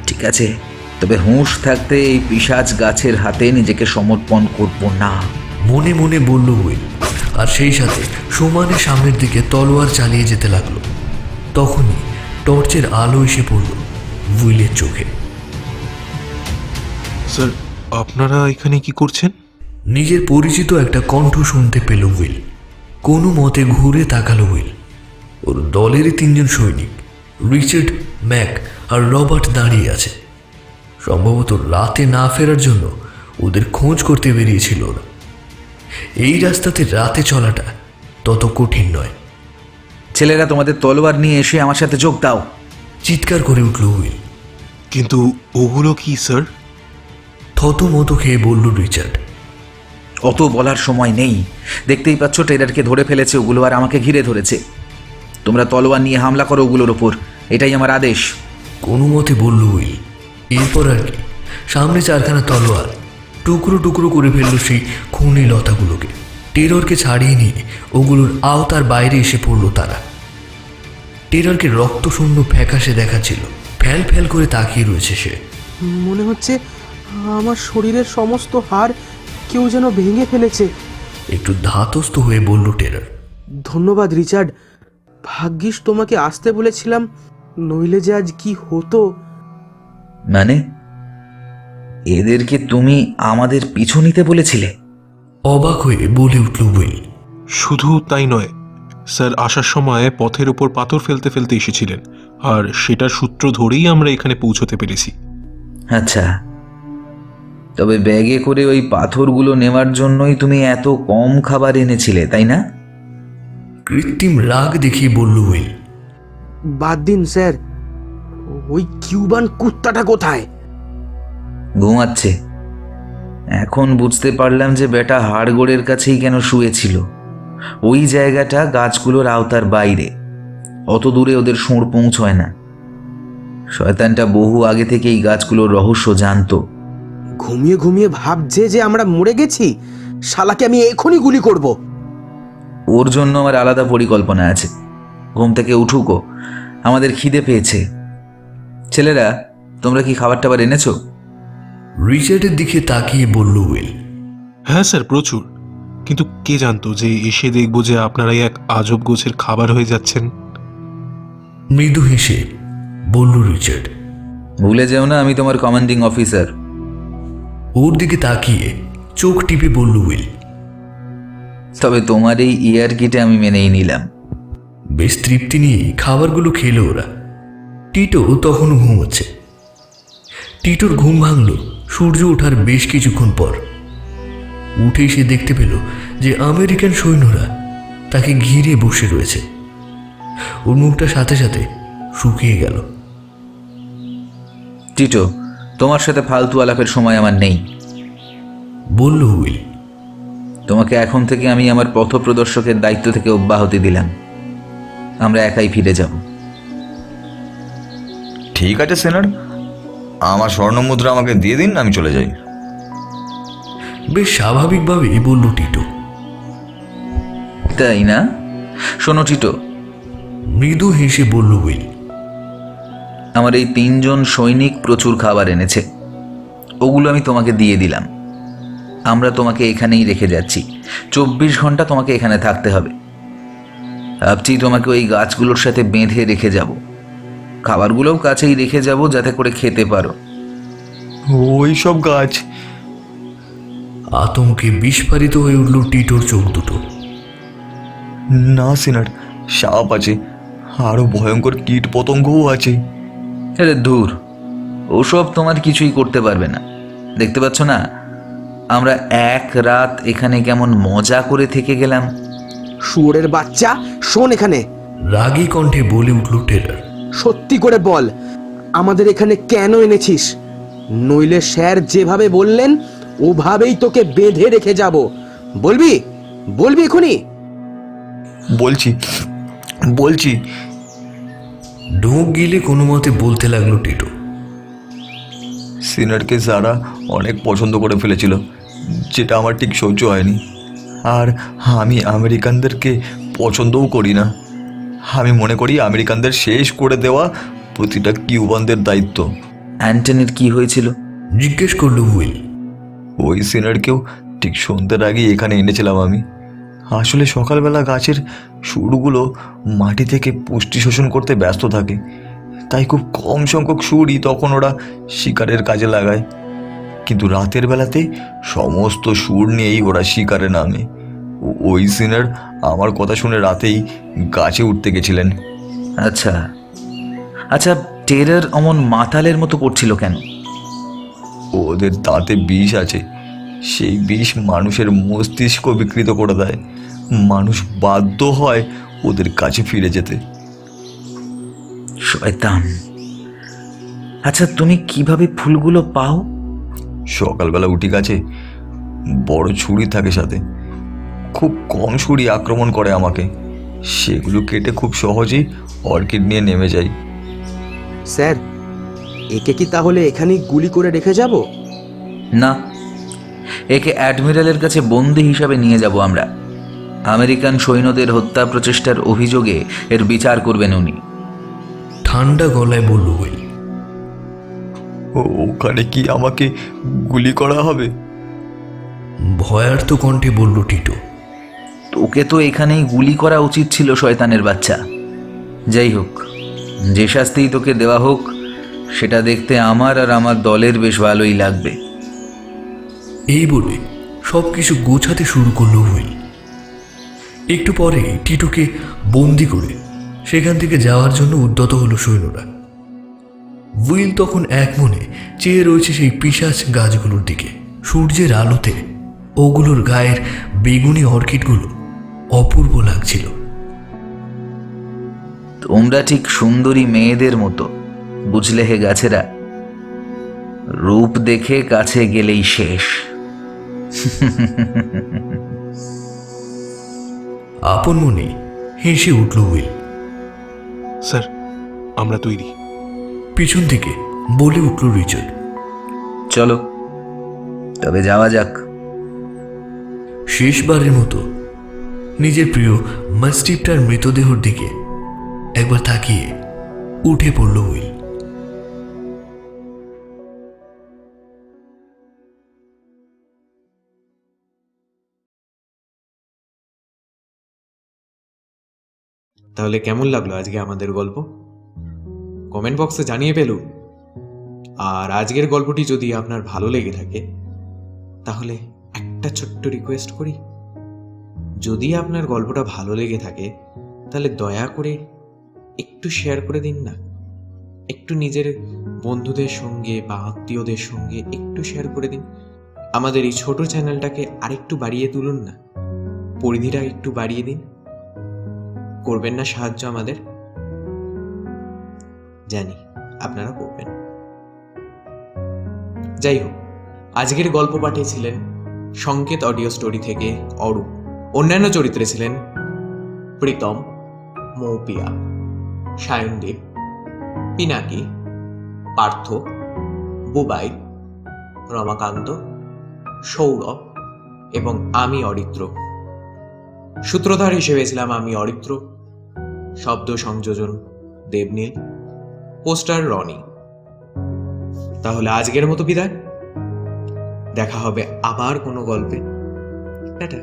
ঠিক আছে, তবে হুঁশ থাকতে এই পিশাচ গাছের হাতে নিজেকে সমর্পণ করব না। মনে মনে বলল উইল, আর সেই সাথে সমানে সামনের দিকে তলোয়ার চালিয়ে যেতে লাগলো। তখনই টর্চের আলো এসে পড়ল উইলের চোখে। স্যার, আপনারা এখানে কি করছেন? নিজের পরিচিত একটা কণ্ঠ শুনতে পেল উইল। কোনো মতে ঘুরে তাকালো উইল। ওর দলেরই 3 জন সৈনিক, রিচার্ড, ম্যাক আর রবার্ট দাঁড়িয়ে আছে। সম্ভবত রাতে না ফেরার জন্য ওদের খোঁজ করতে বেরিয়েছিল ওরা। এই রাস্তাতে রাতে চলাটা তত কঠিন নয়। ছেলেরা, তোমাদের তলোয়ার নিয়ে এসে আমার সাথে যোগ দাও। চিৎকার করে উঠল উইল। কিন্তু ওগুলো কি স্যার? থতমত খেয়ে বলল রিচার্ড। অত বলার সময় নেই। দেখতেই পাচ্ছ টেরারকে ধরে ফেলেছে ওগুলো, আর আমাকে ঘিরে ধরেছে। তোমরা তলোয়ার নিয়ে হামলা করো ওগুলোর ওপর, এটাই আমার আদেশ। কোনো মতে বলল উইল। এরপর আর কি, সামনে 4খানা তলোয়ার টুকরো টুকরো করে ফেলল সেই খুনি লতাগুলোকে। টেররকে ছাড়িয়ে নিয়ে ওগুলোর আওতার বাইরে এসে পড়ল তারা। টেররকে রক্তশূন্য ফ্যাকাশে দেখাচ্ছিল। ফ্যাল ফ্যাল করে তাকিয়ে রয়েছে সে। মনে হচ্ছে আমার শরীরের সমস্ত হাড় কেউ যেন ভেঙে ফেলেছে। একটু ধাতস্থ হয়ে বলল টেরর। ধন্যবাদ রিচার্ড, ভাগ্যিস তোমাকে আসতে বলেছিলাম, নইলে যে আজ কি হতো। মানে এদেরকে তুমি আমাদের পিছু নিতে বলেছিলে? অবাক হয়ে বলে উঠল উইল। শুধু তাই নয় স্যার, আসার সময় পথের উপর পাথর ফেলতে ফেলতে এসেছিলেন, আর সেটার সূত্র ধরেই আমরা এখানে পৌঁছতে পেরেছি। আচ্ছা, তবে ব্যাগে করে ওই পাথরগুলো নেওয়ার জন্যই তুমি এত কম খাবার এনেছিলে, তাই না? কৃত্রিম রাগ দেখিয়ে বলল উইল। বাদ দিন স্যার, ওই কিউবান কুত্তাটা কোথায়? ঘুমাচ্ছে। এখন বুঝতে পারলাম যে বেটা হাড়গোড়ের কাছেই কেন শুয়েছিল। ওই জায়গাটা গাছগুলোর আওতার বাইরে, অত দূরে ওদের সুর পৌঁছয় না। শয়তানটা বহু আগে থেকে এই গাছগুলোর রহস্য জানতো। ঘুমিয়ে ঘুমিয়ে ভাবছে যে আমরা মরে গেছি। শালাকে আমি এখনই গুলি করব। ওর জন্য আমার আলাদা পরিকল্পনা আছে। ঘুম থেকে উঠুকো, আমাদের খিদে পেয়েছে। ছেলেরা, তোমরা কি খাবার টাবার এনেছো? রিচার্ডের দিকে তাকিয়ে বলল উইল। হ্যাঁ স্যার, প্রচুর। কিন্তু কে জানতো যে এসে দেখবো যে আপনারাই এক আজব গোছের খাবার হয়ে যাচ্ছেন। মৃদু হেসে বলল রিচার্ড। ভুলে যেও না, আমি তোমার কমান্ডিং অফিসার। ওর দিকে তাকিয়ে চোখ টিপে বলল উইল। তবে তোমার এই ইয়ারকিটা আমি মেনেই নিলাম। বেশ তৃপ্তি নিয়ে খাবারগুলো খেলো ওরা। টিটো তখনও ঘুমোচ্ছে। টিটোর ঘুম ভাঙল সূর্য ওঠার বেশ কিছুক্ষণ পর। উঠে সে দেখতে পেল যে আমেরিকান সৈন্যরা তাকে ঘিরে বসে রয়েছে। ওর মুখটা সাথে সাথে শুকিয়ে গেল। টিটো, তোমার সাথে ফালতু আলাপের সময় আমার নেই, বলল উইল। তোমাকে এখন থেকে আমি আমার পথপ্রদর্শকের দায়িত্ব থেকে অব্যাহতি দিলাম। আমরা একাই ফিরে যাব। ঠিক আছে সেনার, আমার স্বর্ণমুদ্রা আমাকে দিয়ে দিন, আমি চলে যাই। বেশ স্বাভাবিকভাবেই বলল টিটো। তাই না? শোনো টিটো, মৃদু হেসে বলল উইল। আমার এই 3 জন সৈনিক প্রচুর খাবার এনেছে, ওগুলো আমি তোমাকে দিয়ে দিলাম। আমরা তোমাকে এখানেই রেখে যাচ্ছি। 24 ঘন্টা তোমাকে এখানে থাকতে হবে। ভাবছি তোমাকে ওই গাছগুলোর সাথে বেঁধে রেখে যাব। খাবারগুলোও কাছেই রেখে যাব যাতে করে খেতে পারো। ওই সব গাছ? আতঙ্কে বিস্ফারিত হয়ে উঠল টিটোর চোখ দুটো। না সিনার, সাপ আছে, আরো ভয়ঙ্কর কীট পতঙ্গও আছে। আরে দূর, ওসব তোমার কিছুই করতে পারবে না। দেখতে পাচ্ছ না আমরা এক রাত এখানে কেমন মজা করে থেকে গেলাম। শুয়োরের বাচ্চা, শোন এখানে। রাগী কণ্ঠে বলে উঠল টেরার। সত্যি করে বল, আমাদের এখানে কেন এনেছিস? নইলে স্যার যেভাবে বললেন ওভাবেই তোকে বেঁধে রেখে যাব। বলবি? বলবি এখনই? বলছি। ঢোক গিলে কোনো মতে বলতে লাগলো টিটো। সিনারকে যারা অনেক পছন্দ করে ফেলেছিল, যেটা আমার ঠিক সহ্য হয়নি। আর আমি আমেরিকানদেরকে পছন্দও করি না। আমি মনে করি আমেরিকানদের শেষ করে দেওয়া প্রতিটা কিউবানদের দায়িত্ব। অ্যান্টনির কি হয়েছিল? জিজ্ঞেস করলো উইল। ওই সিনারকেও ঠিক সন্ধ্যের আগেই এখানে এনেছিলাম আমি। আসলে সকালবেলা গাছের সুরগুলো মাটি থেকে পুষ্টি শোষণ করতে ব্যস্ত থাকে, তাই খুব কম সংখ্যক সুরই তখন ওরা শিকারের কাজে লাগায়। কিন্তু রাতের বেলাতে সমস্ত সুর নিয়েই ওরা শিকারে নামে। ওই সিনার আমার কথা শুনে রাতেই গাছে উঠতে গেছিলেন। আচ্ছা আচ্ছা, টেরার অমন মাতালের মতো করছিল কেন? ওদের দাঁতে বিষ আছে, সেই বিষ মানুষের মস্তিষ্ক বিকৃত করে দেয়। মানুষ বাধ্য হয় ওদের কাছে ফিরে যেতে। শয়তান। আচ্ছা, তুমি কিভাবে ফুলগুলো পাও? সকালবেলা উঠি গাছে, বড় ছুরি থাকে সাথে। খুব কম ছুরি আক্রমণ করে আমাকে, সেগুলো কেটে খুব সহজেই অর্কিড নিয়ে নেমে যাই। স্যার, একে কি তাহলে এখানেই গুলি করে রেখে যাব? না, একে অ্যাডমিরালের কাছে বন্দী হিসাবে নিয়ে যাব আমরা। আমেরিকান সৈন্যদের হত্যা প্রচেষ্টার অভিযোগে এর বিচার করবেন উনি। ঠান্ডা গলায় বলল উইল। ওখানে কি আমাকে গুলি করা হবে? ভয়ার্ত কণ্ঠে বলল টিটো। তোকে তো এখানেই গুলি করা উচিত ছিল, শয়তানের বাচ্চা। যাই হোক, যে শাস্তিই তোকে দেওয়া হোক, সেটা দেখতে আমার আর আমার দলের বেশ ভালোই লাগবে। এই বলে সবকিছু গোছাতে শুরু করলো উইল। একটু পরে টিটোকে বন্দি করে সেখান থেকে যাওয়ার জন্য উদ্যত হলো সৈন্যরা। উইল তখন এক মনে চেয়ে রয়েছে সেই পিশাচ গাছগুলোর দিকে। সূর্যের আলোতে ওগুলোর গায়ের বেগুনি অর্কিডগুলো অপূর্ব লাগছিল। তোমরা ঠিক সুন্দরী মেয়েদের মতো, বুঝলে হে গাছেরা? রূপ দেখে কাছে গেলেই শেষ। আপন মনে হেসে উঠল উইল। স্যার, আমরা তৈরি। পিছন থেকে বলে উঠল রিচার্ড। চলো তবে যাওয়া যাক। শেষবারের মতো নিজের প্রিয় মাস্টিফটার মৃতদেহর দিকে একবার তাকিয়ে উঠে পড়ল উইল। তাহলে কেমন লাগলো আজকে আমাদের গল্প? কমেন্ট বক্সে জানিয়ে পেলুন। আর আজকের গল্পটি যদি আপনার ভালো লেগে থাকে তাহলে একটা ছোট্ট রিকোয়েস্ট করি, যদি আপনার গল্পটা ভালো লেগে থাকে তাহলে দয়া করে একটু শেয়ার করে দিন না। একটু নিজের বন্ধুদের সঙ্গে বা আত্মীয়দের সঙ্গে একটু শেয়ার করে দিন। আমাদের এই ছোট চ্যানেলটাকে আরেকটু বাড়িয়ে তুলুন না, পরিধিটা একটু বাড়িয়ে দিন। করবেন না সাহায্য আমাদের? জানি আপনারা করবেন। যাই হোক, আজকের গল্প পাঠিয়েছিলেন সংকেত অডিও স্টোরি থেকে অরূপ। অন্যান্য চরিত্রে ছিলেন প্রীতম, মৌপিয়া, সায়নদীপ, পিনাকি, পার্থ, বুবাই, রমাকান্ত, সৌরভ এবং আমি অরিত্র। সূত্রধার হিসেবে ছিলাম আমি অরিত্র। শব্দ সংযোজন দেবনীল, পোস্টার রনি। তাহলে আজকের মতো বিদায়। দেখা হবে আবার কোনো গল্পে। টাটা।